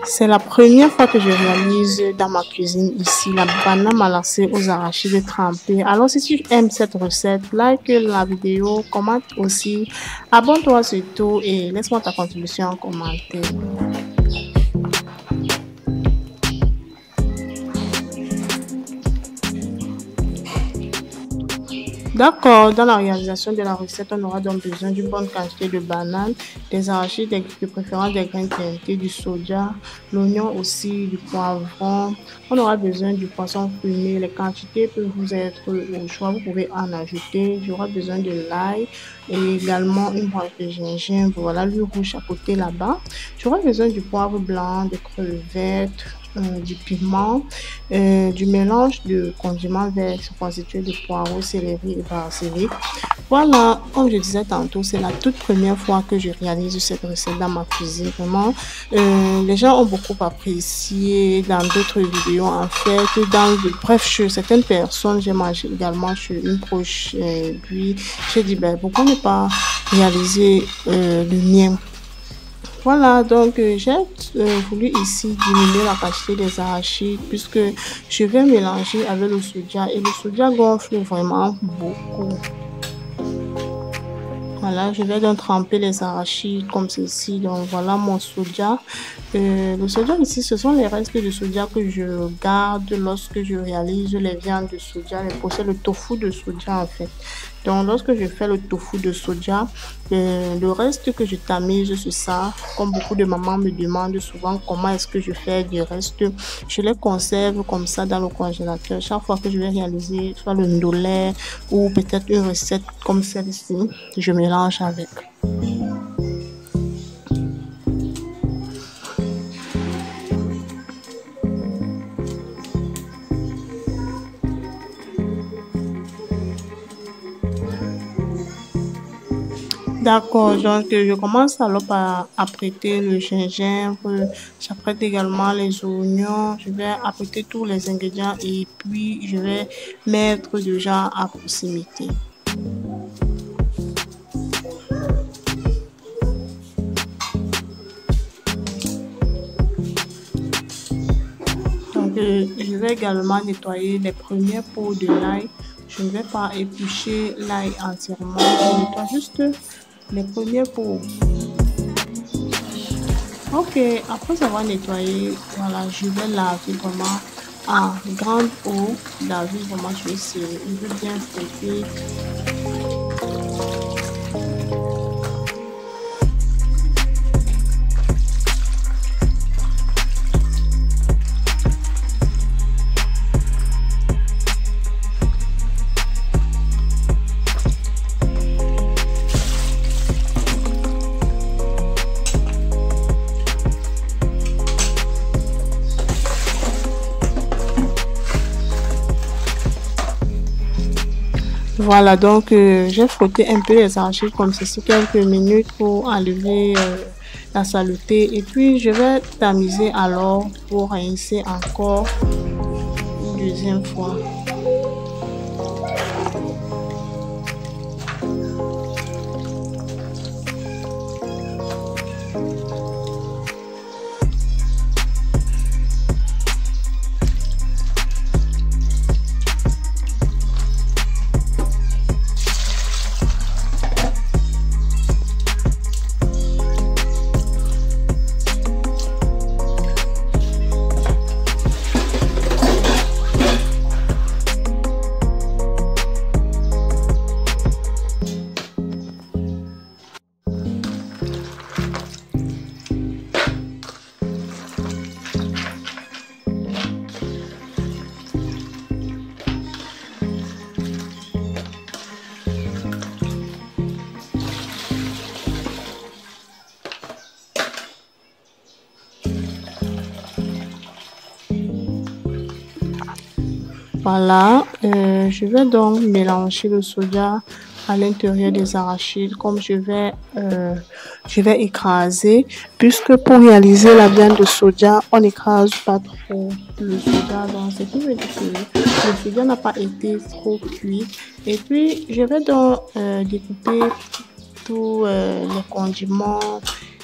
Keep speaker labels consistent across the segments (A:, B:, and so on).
A: C'est la première fois que je réalise dans ma cuisine ici la banane malaxée aux arachides trempés. Alors si tu aimes cette recette, like la vidéo, commente aussi, abonne-toi surtout et laisse-moi ta contribution en commentaire. D'accord, dans la réalisation de la recette, on aura donc besoin d'une bonne quantité de bananes, des arachides, de préférence des graines teintées, du soja, l'oignon aussi, du poivron. On aura besoin du poisson fumé. Les quantités peuvent vous être au choix, vous pouvez en ajouter. J'aurai besoin de l'ail et également une branche de gingembre. Voilà, l'huile rouge à côté là-bas. J'aurai besoin du poivre blanc, des crevettes, du piment, du mélange de condiments verts constitué de poireaux, céleri et basilic. Voilà, comme je disais tantôt, c'est la toute première fois que je réalise cette recette dans ma cuisine. Vraiment, les gens ont beaucoup apprécié dans d'autres vidéos. En fait, bref, chez certaines personnes, j'ai mangé également chez une proche. Puis, j'ai dit, ben, pourquoi ne pas réaliser le mien? Voilà, donc j'ai voulu ici diminuer la quantité des arachides puisque je vais mélanger avec le soja et le soja gonfle vraiment beaucoup. Voilà, je vais donc tremper les arachides comme ceci. Donc voilà mon soja. Le soja ici, ce sont les restes de soja que je garde lorsque je réalise les viandes de soja. C'est le tofu de soja en fait. Donc lorsque je fais le tofu de soja, le reste que je tamise, c'est ça. Comme beaucoup de mamans me demandent souvent comment est-ce que je fais du reste, je les conserve comme ça dans le congélateur. Chaque fois que je vais réaliser soit le ndolé ou peut-être une recette comme celle-ci, je mélange avec. D'accord, donc je commence alors par apprêter le gingembre, j'apprête également les oignons, je vais apprêter tous les ingrédients et puis je vais mettre déjà à proximité. Donc je vais également nettoyer les premières peaux de l'ail. Je ne vais pas éplucher l'ail entièrement, je nettoie juste les premières peaux. Ok, après avoir nettoyé, voilà, je vais laver vraiment à grande eau. Laver vraiment, je vais bien frotter. Voilà, donc j'ai frotté un peu les arachides comme ceci quelques minutes pour enlever la saleté. Et puis je vais tamiser alors pour rincer encore une deuxième fois. Voilà, je vais donc mélanger le soja à l'intérieur des arachides comme je vais écraser puisque pour réaliser la viande de soja on n'écrase pas trop le soja, donc c'est qui veut dire que le soja n'a pas été trop cuit. Et puis je vais donc découper tous les condiments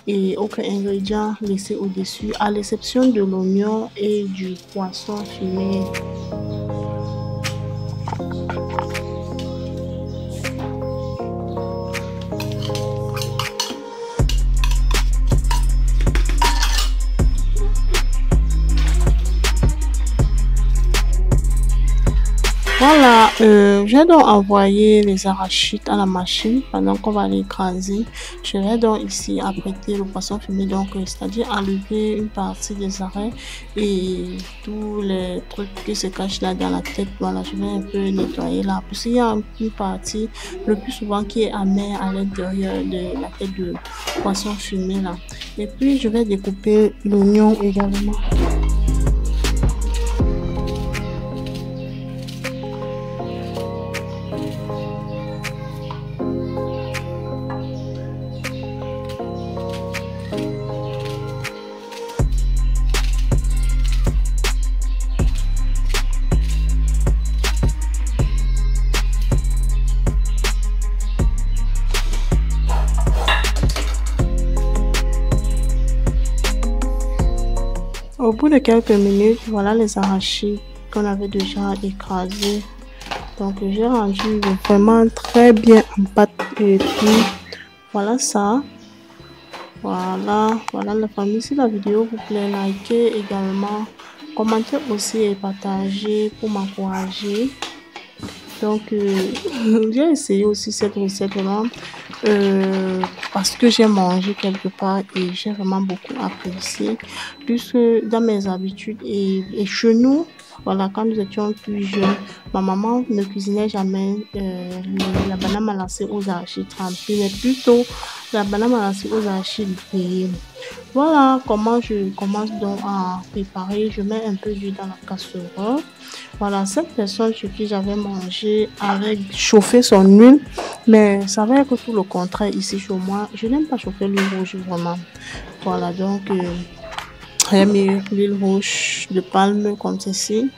A: et aucun ingrédient laissé au-dessus, à l'exception de l'oignon et du poisson fumé. Voilà, j'ai donc envoyé les arachides à la machine pendant qu'on va les écraser. Je vais donc ici apprêter le poisson fumé, donc c'est-à-dire enlever une partie des arêtes et tous les trucs qui se cachent là dans la tête. Voilà, je vais un peu nettoyer là. Parce qu'il y a une partie, le plus souvent, qui est amère à l'intérieur de la tête de poisson fumé là. Et puis, je vais découper l'oignon également. Au bout de quelques minutes, voilà les arachides qu'on avait déjà écrasés. Donc j'ai rendu vraiment très bien en pâte et puis voilà ça. Voilà la famille. Si la vidéo vous plaît, likez également, commentez aussi et partagez pour m'encourager. Donc j'ai essayé aussi cette recette là parce que j'ai mangé quelque part et j'ai vraiment beaucoup apprécié, puisque dans mes habitudes et chez nous, voilà, quand nous étions plus jeunes, ma maman ne cuisinait jamais la banane malancée aux arachides trempées, mais plutôt la banane malancée aux arachides grillés. Voilà comment je commence donc à préparer. Je mets un peu d'huile dans la casserole. Voilà, cette personne sur qui j'avais mangé avait chauffé son huile, mais ça va être tout le contraire ici chez moi. Je n'aime pas chauffer l'huile rouge vraiment. Voilà, donc j'ai mis l'huile rouge de palme comme ceci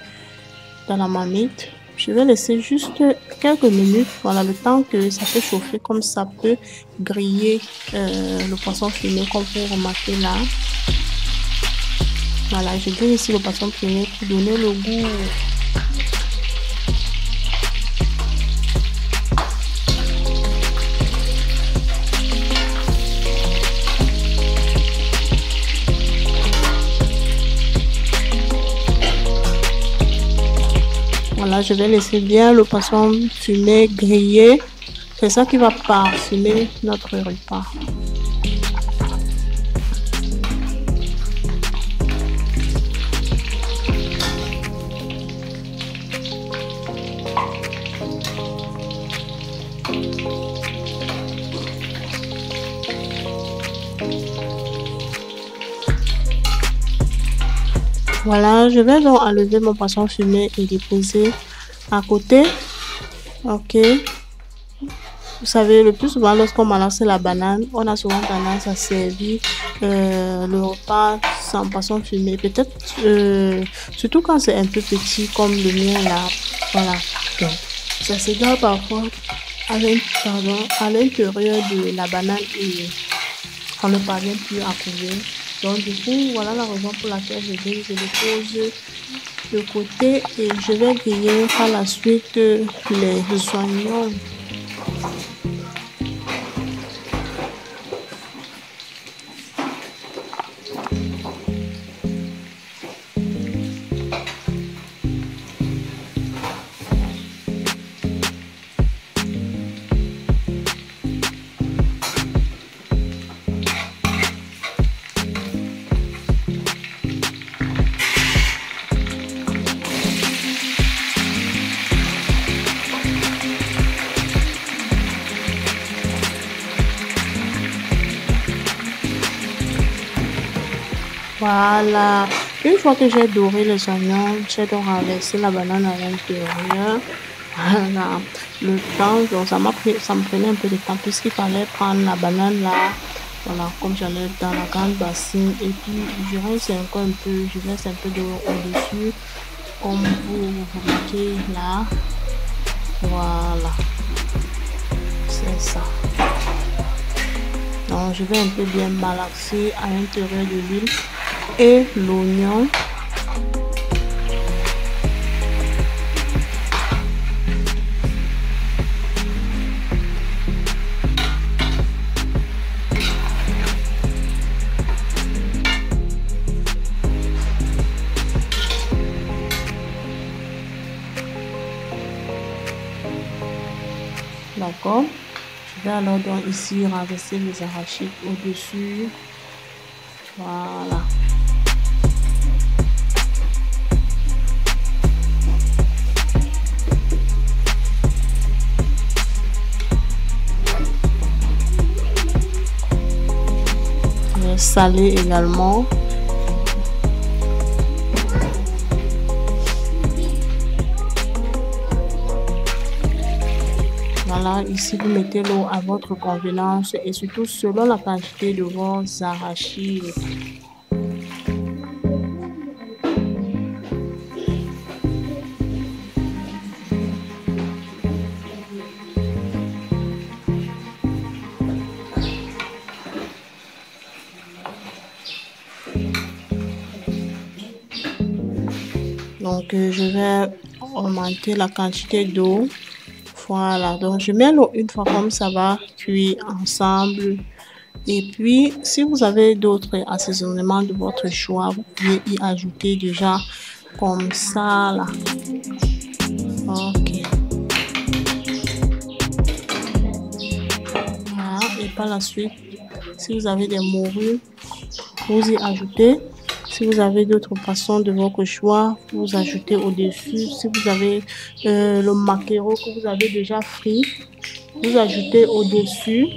A: dans la marmite. Je vais laisser juste quelques minutes, voilà, le temps que ça peut chauffer, comme ça peut griller le poisson fumé, comme vous remarquez là. Voilà, je grille ici le poisson fumé pour donner le goût. Voilà, je vais laisser bien le poisson fumé griller. C'est ça qui va parfumer notre repas. Voilà, je vais donc enlever mon poisson fumé et déposer à côté. Ok. Vous savez, le plus souvent, lorsqu'on balance la banane, on a souvent tendance à servir le repas sans poisson fumé. Peut-être, surtout quand c'est un peu petit comme le mien là. Voilà. Donc, ça se garde parfois à l'intérieur de la banane et on ne parvient plus à couvrir. Donc du coup, voilà la raison pour laquelle je dépose de côté et je vais griller par la suite les oignons. Voilà, une fois que j'ai doré les oignons, j'ai donc renversé la banane à l'intérieur. Voilà, le temps, donc ça me prenait un peu de temps puisqu'il fallait prendre la banane là. Voilà, comme j'allais dans la grande bassine et puis je rince encore un peu, je laisse un peu d'eau au-dessus, comme vous remarquez là. Voilà, c'est ça. Donc, je vais un peu bien malaxer à l'intérieur de l'huile et l'oignon. D'accord. Je vais alors donc ici renverser les arachides au-dessus. Voilà. Je vais saler également. Voilà, ici vous mettez l'eau à votre convenance et surtout selon la quantité de vos arachides. Donc je vais augmenter la quantité d'eau. Voilà, donc je mets l'eau une fois comme ça va cuire ensemble. Et puis, si vous avez d'autres assaisonnements de votre choix, vous pouvez y ajouter déjà comme ça là. Ok. Voilà, et par la suite, si vous avez des morues, vous y ajoutez. Si vous avez d'autres poissons de votre choix, vous ajoutez au-dessus. Si vous avez le maquereau que vous avez déjà frit, vous ajoutez au-dessus.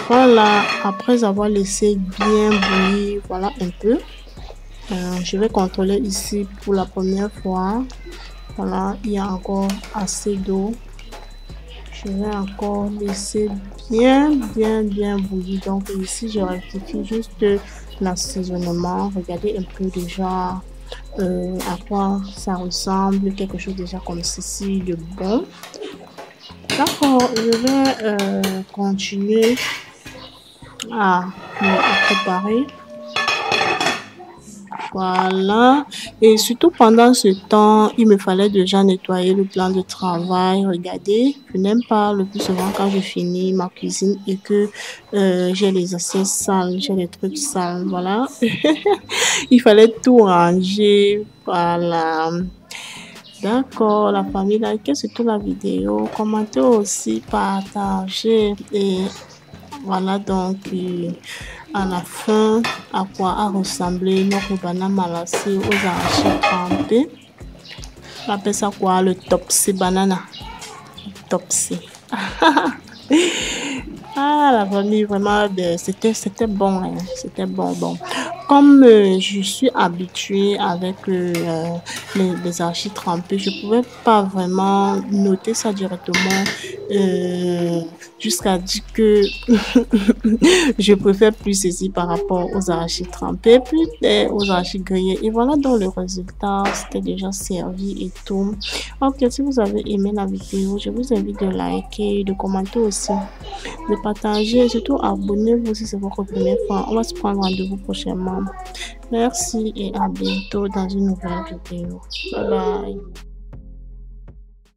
A: Voilà, après avoir laissé bien bouillir, voilà un peu. Je vais contrôler ici pour la première fois. Voilà, il y a encore assez d'eau. Je vais encore laisser bien bouillir. Donc ici, je rectifie juste l'assaisonnement. Regardez un peu déjà à quoi ça ressemble. Quelque chose déjà comme ceci de bon. D'accord, je vais continuer à me préparer. Voilà, et surtout pendant ce temps, il me fallait déjà nettoyer le plan de travail. Regardez, je n'aime pas le plus souvent quand je finis ma cuisine et que j'ai les assiettes sales, j'ai les trucs sales. Voilà, il fallait tout ranger. Voilà. D'accord, la famille, likez surtout la vidéo, commentez aussi, partagez et voilà donc à la fin à quoi a ressemblé notre banane malassée aux arachides trempés. On appelle ça quoi? Le topsy banana. Topsy. Ah, la famille, vraiment, c'était bon, hein. C'était bon. Comme je suis habituée avec les arachides trempés, je ne pouvais pas vraiment noter ça directement jusqu'à dire que je préfère plus ceci par rapport aux arachides trempés, puis aux arachides grillés. Et voilà donc le résultat, c'était déjà servi et tout. Ok, si vous avez aimé la vidéo, je vous invite de liker, de commenter aussi, de partager et surtout abonnez-vous si c'est votre première fois. On va se prendre rendez-vous prochainement. Merci et à bientôt dans une nouvelle vidéo. Bye bye.